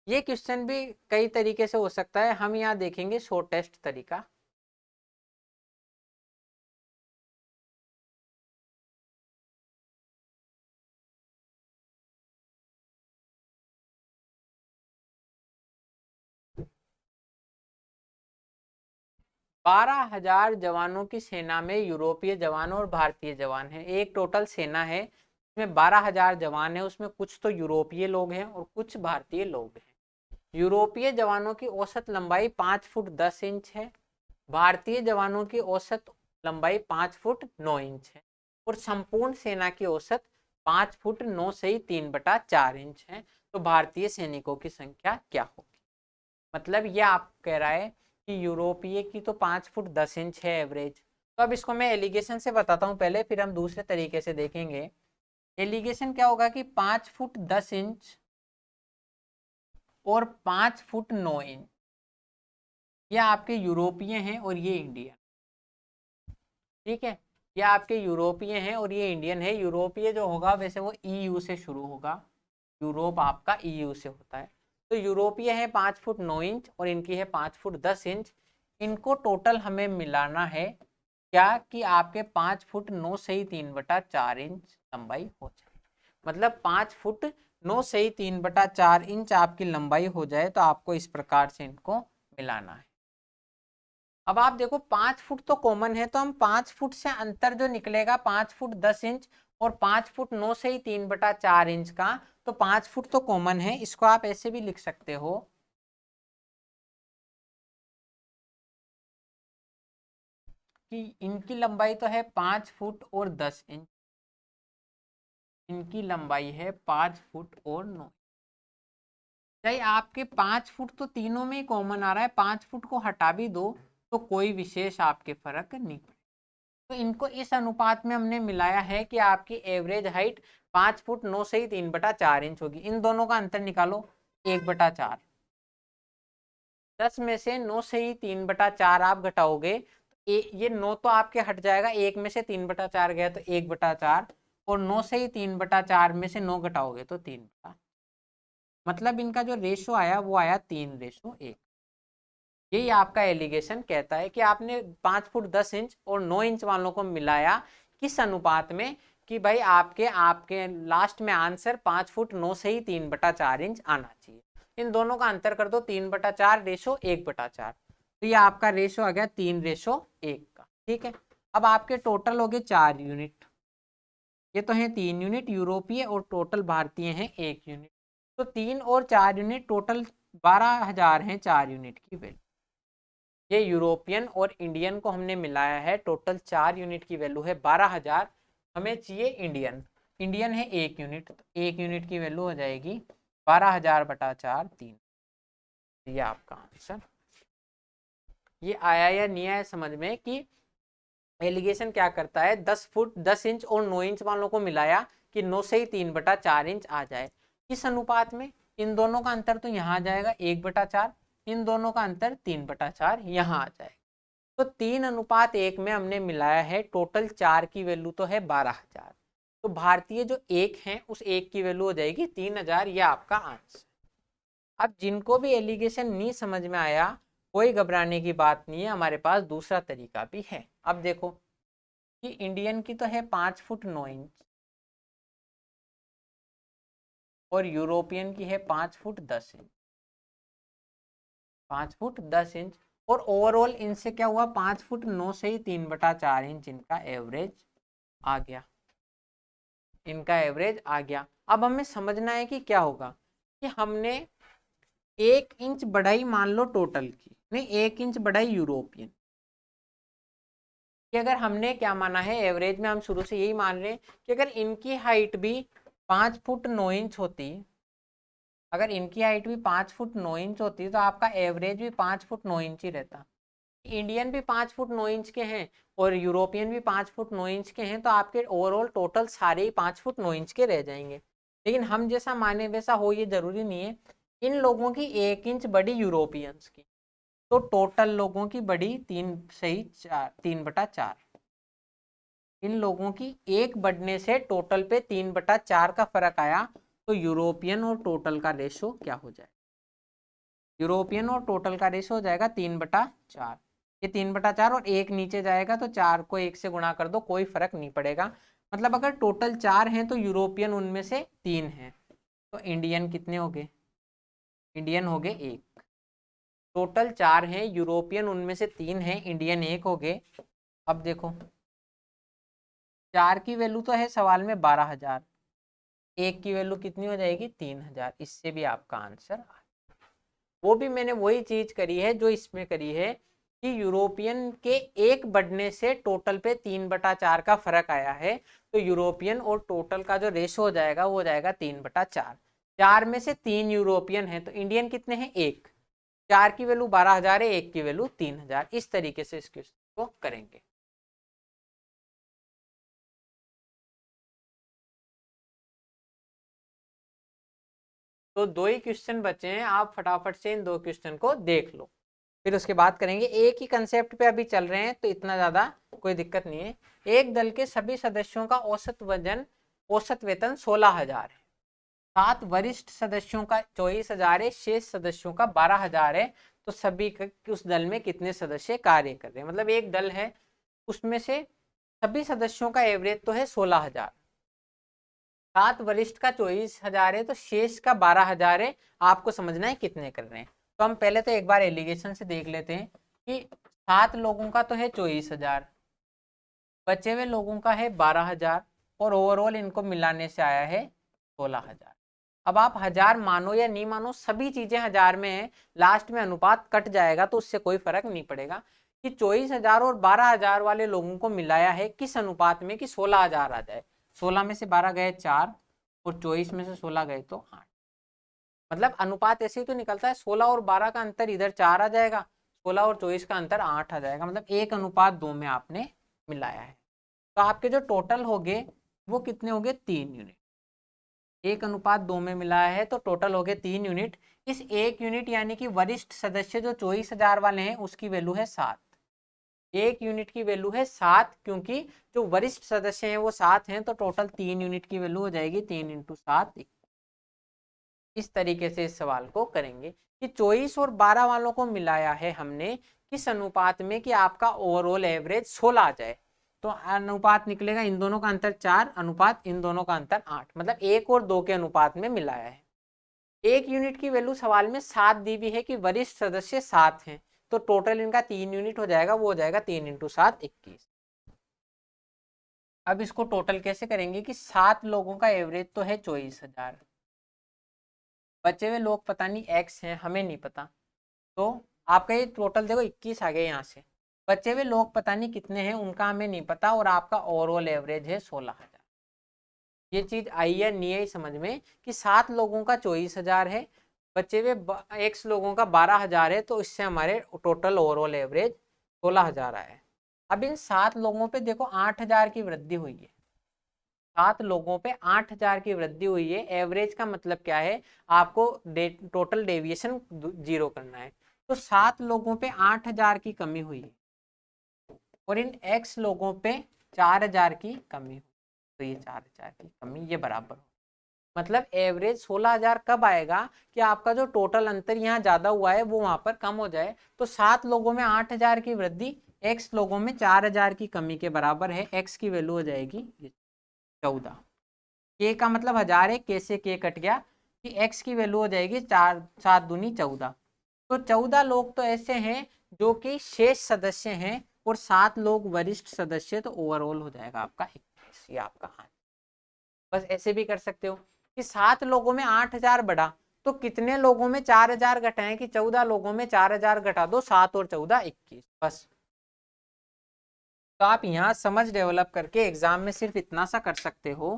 ये क्वेश्चन भी कई तरीके से हो सकता है, हम यहाँ देखेंगे शॉर्टेस्ट तरीका। बारह 1000 जवानों की सेना में यूरोपीय जवान और भारतीय जवान हैं। एक टोटल सेना है इसमें 12,000 जवान है, उसमें कुछ तो यूरोपीय लोग हैं और कुछ भारतीय लोग हैं। यूरोपीय जवानों की औसत लंबाई 5 फुट 10 इंच है, भारतीय जवानों की औसत लंबाई 5 फुट 9 इंच है, और संपूर्ण सेना की औसत 5 फुट 9 से ही 3/4 इंच है। तो भारतीय सैनिकों की संख्या क्या होगी? मतलब ये आप कह रहा है कि यूरोपीय की तो 5 फुट 10 इंच है एवरेज। तो अब इसको मैं एलिगेशन से बताता हूँ पहले, फिर हम दूसरे तरीके से देखेंगे। एलिगेशन क्या होगा कि 5 फुट 10 इंच और 5 फुट 9 इंच, ये आपके यूरोपीय हैं और ये इंडियन, ठीक है। ये आपके यूरोपीय हैं और ये इंडियन है। यूरोपीय जो होगा वैसे वो ईयू से शुरू होगा, यूरोप आपका ईयू से होता है। तो यूरोपीय है 5 फुट 9 इंच और इनकी है 5 फुट 10 इंच। इनको टोटल हमें मिलाना है क्या कि आपके 5 फुट 9 से ही 3/4 इंच लंबाई हो जाए, मतलब 5 फुट 9 से ही 3/4 इंच आपकी लंबाई हो जाए, तो आपको इस प्रकार से इनको मिलाना है। अब आप देखो 5 फुट तो कॉमन है, तो हम 5 फुट से अंतर जो निकलेगा 5 फुट 10 इंच और 5 फुट 9 से ही 3/4 इंच का, तो 5 फुट तो कॉमन है, इसको आप ऐसे भी लिख सकते हो कि इनकी लंबाई तो है 5 फुट और 10 इंच, इनकी लंबाई है 5 फुट और 9। चाहे आपके 5 फुट तो तीनों में ही कॉमन आ रहा है, 5 फुट को हटा भी दो तो कोई विशेष आपके फर्क नहीं पड़ेगा। तो इनको इस अनुपात में हमने मिलाया है कि आपकी एवरेज हाइट 5 फुट 9 से ही 3/4 इंच होगी। इन दोनों का अंतर निकालो 1/4, 10 में से 9 से ही 3/4 आप घटाओगे तो ये 9 तो आपके हट जाएगा, 1 में से 3/4 गया तो 1/4, और 9 से ही 3/4 में से 9 घटाओगे तो 3, मतलब इनका जो रेशो आया वो आया 3:1। यही आपका एलिगेशन कहता है कि आपने 5 फुट 10 इंच और 9 इंच वालों को मिलाया किस अनुपात में, कि भाई आपके आपके लास्ट में आंसर 5 फुट 9 से ही 3/4 इंच आना चाहिए। इन दोनों का अंतर कर दो 3/4 रेशो 1/4, तो ये आपका रेशो आ गया 3:1 का, ठीक है। अब आपके टोटल हो गए 4 यूनिट, ये तो है 3 यूनिट यूरोपीय और टोटल भारतीय हैं 1 यूनिट, तो 3 और 4 यूनिट टोटल 12,000 हैं 4 यूनिट की वैल्यू। ये यूरोपियन और इंडियन को हमने मिलाया है, टोटल 4 यूनिट की वैल्यू है 12,000। हमें चाहिए इंडियन, इंडियन है 1 यूनिट, तो 1 यूनिट की वैल्यू हो जाएगी 12,000/4 3। ये आपका आंसर। ये आया या नहीं आया समझ में कि एलिगेशन क्या करता है, 10 फुट 10 इंच और 9 इंच वालों को मिलाया कि 9 से ही 3/4 इंच आ जाए। किस अनुपात में? इन दोनों का अंतर तो यहाँ आ जाएगा 1/4, इन दोनों का अंतर 3/4 यहाँ आ जाएगा। तो 3:1 में हमने मिलाया है, टोटल 4 की वैल्यू तो है 12,000। तो भारतीय जो एक है उस एक की वैल्यू हो जाएगी 3000, यह आपका आंसर। अब जिनको भी एलिगेशन नहीं समझ में आया, कोई घबराने की बात नहीं है, हमारे पास दूसरा तरीका भी है। अब देखो कि इंडियन की तो है 5 फुट 9 इंच और यूरोपियन की है 5 फुट 10 इंच, 5 फुट 10 इंच, और ओवरऑल इनसे क्या हुआ, 5 फुट 9 से ही 3/4 इंच इनका एवरेज आ गया, इनका एवरेज आ गया। अब हमें समझना है कि क्या होगा कि हमने 1 इंच बढ़ाई मान लो टोटल की, नहीं 1 इंच बढ़ाई यूरोपियन कि अगर हमने क्या माना है एवरेज में, हम शुरू से यही मान रहे हैं कि अगर इनकी हाइट भी 5 फुट 9 इंच होती, अगर इनकी हाइट भी 5 फुट 9 इंच होती तो आपका एवरेज भी 5 फुट 9 इंच ही रहता। इंडियन भी 5 फुट 9 इंच के हैं और यूरोपियन भी 5 फुट 9 इंच के हैं, तो आपके ओवरऑल टोटल सारे ही 5 फुट 9 इंच के रह जाएंगे। लेकिन हम जैसा माने वैसा हो ये जरूरी नहीं है। इन लोगों की 1 इंच बड़ी यूरोपियंस की, तो टोटल लोगों की बड़ी 3/4। इन लोगों की एक बढ़ने से टोटल पे 3/4 का फर्क आया, तो यूरोपियन और टोटल का रेशो क्या हो जाएगा, यूरोपियन और टोटल का रेशो हो जाएगा 3/4। ये 3/4 और एक नीचे जाएगा तो 4 को 1 से गुणा कर दो, कोई फर्क नहीं पड़ेगा। मतलब अगर टोटल 4 हैं तो यूरोपियन उनमें से 3 हैं, तो इंडियन कितने हो गए, इंडियन हो गए 1। टोटल 4 हैं, यूरोपियन उनमें से 3 हैं, इंडियन 1 हो गए। अब देखो 4 की वैल्यू तो है सवाल में 12,000, 1 की वैल्यू कितनी हो जाएगी 3,000, इससे भी आपका आंसर। वो भी मैंने वही चीज करी है जो इसमें करी है कि यूरोपियन के एक बढ़ने से टोटल पे 3/4 का फर्क आया है, तो यूरोपियन और टोटल का जो रेशो हो जाएगा वो हो जाएगा 3/4। 4 में से 3 यूरोपियन है तो इंडियन कितने हैं 1, 4 की वैल्यू 12,000 है, 1 की वैल्यू 3,000। इस तरीके से इस क्वेश्चन को करेंगे। तो 2 ही क्वेश्चन बचे हैं, आप फटाफट से इन 2 क्वेश्चन को देख लो, फिर उसके बाद करेंगे। एक ही कंसेप्ट पे अभी चल रहे हैं तो इतना ज्यादा कोई दिक्कत नहीं है। एक दल के सभी सदस्यों का औसत वेतन 16,000 है, 7 वरिष्ठ सदस्यों का 24,000 है, शेष सदस्यों का 12,000 है, तो सभी उस दल में कितने सदस्य कार्य कर रहे हैं। मतलब एक दल है उसमें से सभी सदस्यों का एवरेज तो है 16,000, 7 वरिष्ठ का 24,000 है, तो शेष का 12,000 है, आपको समझना है कितने कर रहे हैं। तो हम पहले तो एक बार एलिगेशन से देख लेते हैं कि 7 लोगों का तो है 24,000, बचे हुए लोगों का है 12,000, और ओवरऑल इनको मिलाने से आया है 16,000। अब आप 1000 मानो या नहीं मानो, सभी चीजें 1000 में है, लास्ट में अनुपात कट जाएगा तो उससे कोई फर्क नहीं पड़ेगा कि 24,000 और 12,000 वाले लोगों को मिलाया है किस अनुपात में कि 16,000 आ जाए। 16 में से 12 गए 4 और 24 में से 16 गए तो 8। मतलब अनुपात ऐसे ही तो निकलता है, 16 और 12 का अंतर इधर 4 आ जाएगा, 16 और 24 का अंतर 8 आ जाएगा, मतलब 1:2 में आपने मिलाया है। तो आपके जो टोटल हो गए वो कितने हो गए 3 यूनिट, 1:2 में मिलाया है तो टोटल हो गए 3 यूनिट। इस 1 यूनिट यानी कि वरिष्ठ सदस्य जो 24,000 वाले हैं उसकी वैल्यू है 7, 1 यूनिट की वैल्यू है 7, क्योंकि जो वरिष्ठ सदस्य हैं वो 7 हैं, तो टोटल 3 यूनिट की वैल्यू हो जाएगी 3 × 7। इस तरीके से इस सवाल को करेंगे कि 24 और 12 वालों को मिलाया है हमने किस अनुपात में कि आपका ओवरऑल एवरेज 16 आ जाए। तो अनुपात निकलेगा इन दोनों का अंतर 4 अनुपात इन दोनों का अंतर 8, मतलब 1 और 2 के अनुपात में मिलाया है। 1 यूनिट की वैल्यू सवाल में 7 दी हुई है कि वरिष्ठ सदस्य 7 हैं, तो टोटल इनका 3 यूनिट हो जाएगा, वो हो जाएगा 3 × 7 21। अब इसको टोटल कैसे करेंगे कि 7 लोगों का एवरेज तो है 24,000, बचे हुए लोग पता नहीं एक्स हैं, हमें नहीं पता, तो आपका ये टोटल देखो 21 आ गए यहाँ से। बचे हुए लोग पता नहीं कितने हैं उनका हमें नहीं पता, और आपका ओवरऑल एवरेज है 16,000। ये चीज आई है नहीं आई समझ में कि 7 लोगों का 24,000 है, बचे हुए एक्स लोगों का 12,000 है, तो इससे हमारे टोटल ओवरऑल एवरेज 16,000 आया है। अब इन 7 लोगों पे देखो 8,000 की वृद्धि हुई है, 7 लोगों पे 8,000 की वृद्धि हुई है। एवरेज का मतलब क्या है, आपको टोटल डेविएशन 0 करना है, तो 7 लोगों पे 8,000 की कमी हुई है और इन x लोगों पे 4,000 की कमी हुई। तो ये 4000 की कमी ये बराबर हो, मतलब एवरेज 16000 कब आएगा कि आपका जो टोटल अंतर यहाँ ज्यादा हुआ है वो वहां पर कम हो जाए। तो 7 लोगों में 8000 की वृद्धि x लोगों में 4000 की कमी के बराबर है। x की वैल्यू हो जाएगी 14। k का मतलब 1000 है, k से k कट गया कि x की वैल्यू हो जाएगी 4 7 दूनी 14। तो 14 लोग तो ऐसे हैं जो कि शेष सदस्य हैं और 7 लोग वरिष्ठ सदस्य, तो ओवरऑल हो जाएगा आपका 21। ये आपका आंसर। बस ऐसे भी कर सकते हो कि 7 लोगों में 8000 बढ़ा तो कितने लोगों में 4000 घटाएं, कि 14 लोगों में 4000 घटा दो, 7 और 14 21। बस। तो आप यहाँ समझ डेवलप करके एग्जाम में सिर्फ इतना सा कर सकते हो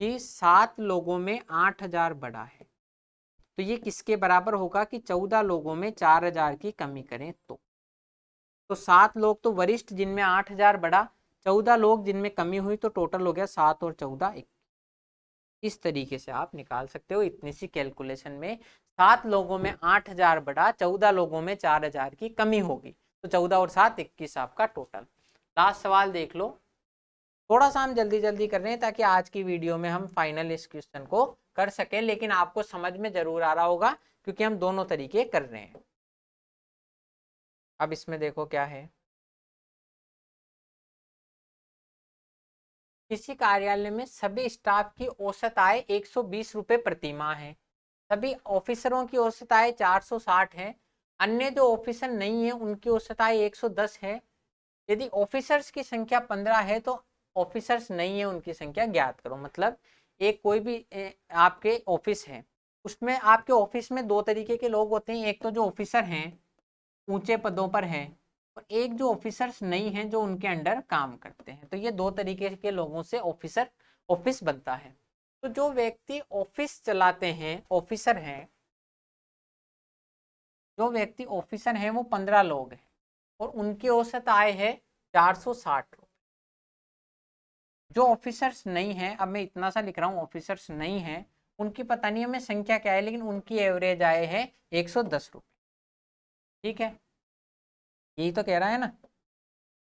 कि 7 लोगों में 8000 बढ़ा है, तो ये किसके बराबर होगा कि 14 लोगों में 4000 की कमी करें तो 7 लोग तो वरिष्ठ जिनमें 8000 बढ़ा, 14 लोग जिनमें कमी हुई, तो टोटल हो गया 7 और 14 21। इस तरीके से आप निकाल सकते हो इतनी सी कैलकुलेशन में। 7 लोगों में 8000 बढ़ा, 14 लोगों में 4000 की कमी होगी, तो 14 और 7 21 आपका टोटल। लास्ट सवाल देख लो। थोड़ा सा हम जल्दी जल्दी कर रहे हैं ताकि आज की वीडियो में हम फाइनल इस क्वेश्चन को कर सकें, लेकिन आपको समझ में जरूर आ रहा होगा क्योंकि हम दोनों तरीके कर रहे हैं। अब इसमें देखो क्या है। किसी कार्यालय में सभी स्टाफ की औसत आय 120 रुपए प्रति माह है। सभी ऑफिसरों की औसत आय 460 है। अन्य जो ऑफिसर नहीं है उनकी औसत आय 110 है। यदि ऑफिसर्स की संख्या 15 है तो ऑफिसर्स नहीं है उनकी संख्या ज्ञात करो। मतलब एक कोई भी आपके ऑफिस है, उसमें आपके ऑफिस में दो तरीके के लोग होते हैं। एक तो जो ऑफिसर हैं ऊंचे पदों पर हैं, और एक जो ऑफिसर्स नहीं हैं जो उनके अंडर काम करते हैं। तो ये दो तरीके के लोगों से ऑफिस बनता है। तो जो व्यक्ति ऑफिस चलाते हैं, ऑफिसर हैं, जो व्यक्ति ऑफिसर हैं वो 15 लोग हैं और उनकी औसत आय है 460 रुपये। जो ऑफिसर्स नहीं है, अब मैं इतना सा लिख रहा हूँ, ऑफिसर्स नहीं है, उनकी पता नहीं हमें संख्या क्या है, लेकिन उनकी एवरेज आय है 110 रुपये। ठीक है, यही तो कह रहा है ना।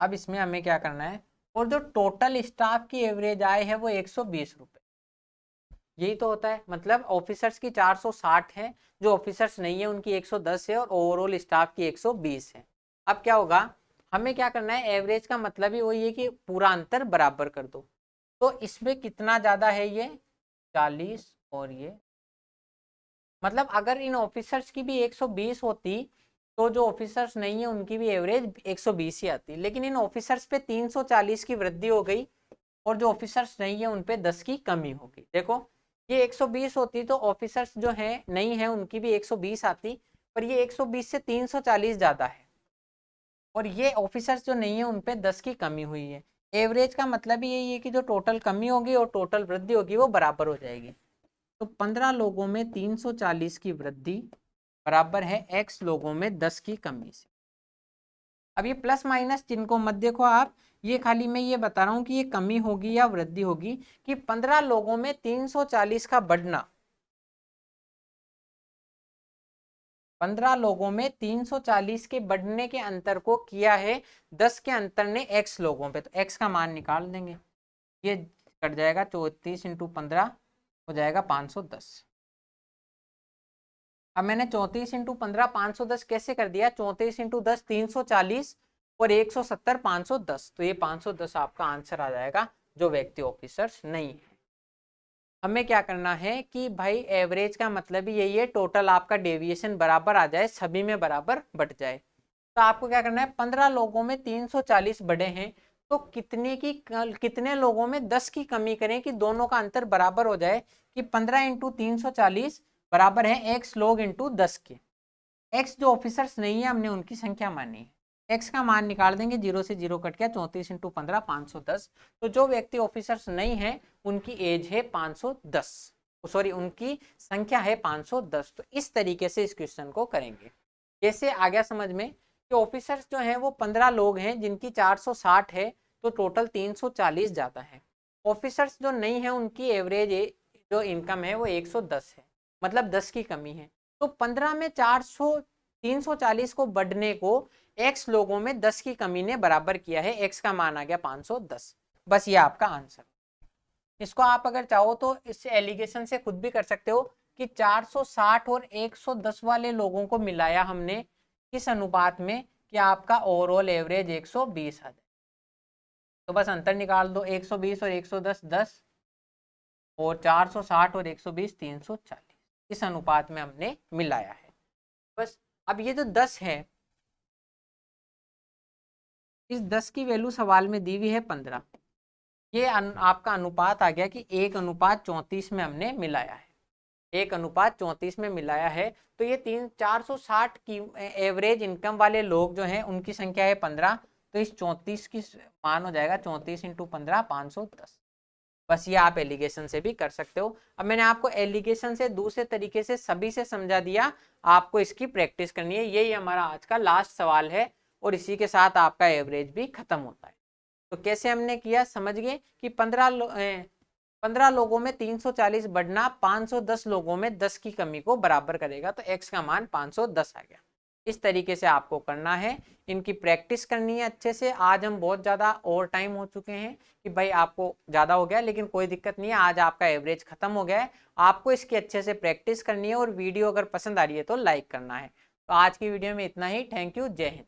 अब इसमें हमें क्या करना है, और जो टोटल स्टाफ की एवरेज आय है वो 120 रुपये। यही तो होता है, मतलब ऑफिसर्स की 460 है, जो ऑफिसर्स नहीं है उनकी 110 है, और ओवरऑल स्टाफ की 120 है। अब क्या होगा, हमें क्या करना है, एवरेज का मतलब ही वही है कि पूरा अंतर बराबर कर दो। तो इसमें कितना ज्यादा है, ये 40 और ये, मतलब अगर इन ऑफिसर्स की भी 120 होती तो जो ऑफिसर्स नहीं है उनकी भी एवरेज 120 ही आती। लेकिन इन ऑफिसर्स पे 340 की वृद्धि हो गई और जो ऑफिसर्स नहीं है उन पे 10 की कमी हो गई। देखो ये 120 होती तो ऑफिसर्स जो है नहीं है उनकी भी 120 आती, पर ये 120 से 340 ज्यादा है, और ये ऑफिसर्स जो नहीं है उन पे 10 की कमी हुई है। एवरेज का मतलब ही यही है कि जो टोटल कमी होगी और टोटल वृद्धि होगी वो बराबर हो जाएगी। तो 15 लोगों में 340 की वृद्धि बराबर है x लोगों में 10 की कमी से। अब ये प्लस माइनस जिनको मत देखो आप, ये खाली मैं ये बता रहा हूं कि ये कमी होगी या वृद्धि होगी, कि 15 लोगों में 340 का बढ़ना, 15 लोगों में 340 के बढ़ने के अंतर को किया है 10 के अंतर ने x लोगों पे, तो x का मान निकाल देंगे। ये कट जाएगा 34 इंटू 15 हो जाएगा 510। अब मैंने 34 इंटू 15 510 कैसे कर दिया, 34 इंटू 10 340 और 170 510, तो ये 510 आपका आंसर आ जाएगा जो व्यक्ति ऑफिसर्स नहीं है। हमें क्या करना है कि भाई एवरेज का मतलब ही यही है, टोटल आपका डेविएशन बराबर आ जाए, सभी में बराबर बट जाए। तो आपको क्या करना है, 15 लोगों में 340 बढ़े हैं तो कितने लोगों में 10 की कमी करें कि दोनों का अंतर बराबर हो जाए, कि 15 इंटू 340 बराबर है x लोग इंटू 10 के। x जो ऑफिसर्स नहीं है हमने उनकी संख्या मानी है, x का मान निकाल देंगे, 0 से 0 कट गया, 34 इंटू 15 510। तो जो व्यक्ति ऑफिसर्स नहीं है उनकी एज है 510, सॉरी उनकी संख्या है 510। तो इस तरीके से इस क्वेश्चन को करेंगे। कैसे आ गया समझ में कि ऑफिसर्स जो है वो 15 लोग हैं जिनकी 460 है, तो टोटल 340 जाता है। ऑफिसर्स जो नहीं है उनकी एवरेज जो इनकम है वो 110 है, मतलब 10 की कमी है। तो 15 में 340 को बढ़ने को x लोगों में 10 की कमी ने बराबर किया है, x का मान आ गया 510। बस ये आपका आंसर। इसको आप अगर चाहो तो इस एलिगेशन से खुद भी कर सकते हो कि 460 और 110 वाले लोगों को मिलाया हमने किस अनुपात में कि आपका ओवरऑल एवरेज 120 आ जाए। तो बस अंतर निकाल दो, 120 और 110 10 और 460 और 120 340, इस अनुपात में हमने मिलाया है। बस अब ये जो 10 है, इस 10 की वैल्यू सवाल में दी हुई है 15। ये आपका अनुपात आ गया कि 1:34 में हमने मिलाया है, 1:34 में मिलाया है। तो ये 460 की एवरेज इनकम वाले लोग जो हैं उनकी संख्या है 15। तो इस 34 की मान हो जाएगा 34 × 15 510। बस ये आप एलिगेशन से भी कर सकते हो। अब मैंने आपको एलिगेशन से दूसरे तरीके से सभी से समझा दिया, आपको इसकी प्रैक्टिस करनी है। यही हमारा आज का लास्ट सवाल है और इसी के साथ आपका एवरेज भी खत्म होता है। तो कैसे हमने किया समझ गए कि 15 लोगों में 340 बढ़ना 510 लोगों में 10 की कमी को बराबर करेगा। तो x का मान 510 आ गया। इस तरीके से आपको करना है, इनकी प्रैक्टिस करनी है अच्छे से। आज हम बहुत ज़्यादा ओवर टाइम हो चुके हैं कि भाई आपको ज़्यादा हो गया, लेकिन कोई दिक्कत नहीं है, आज आपका एवरेज खत्म हो गया है। आपको इसकी अच्छे से प्रैक्टिस करनी है और वीडियो अगर पसंद आ रही है तो लाइक करना है। तो आज की वीडियो में इतना ही। थैंक यू, जय हिंद।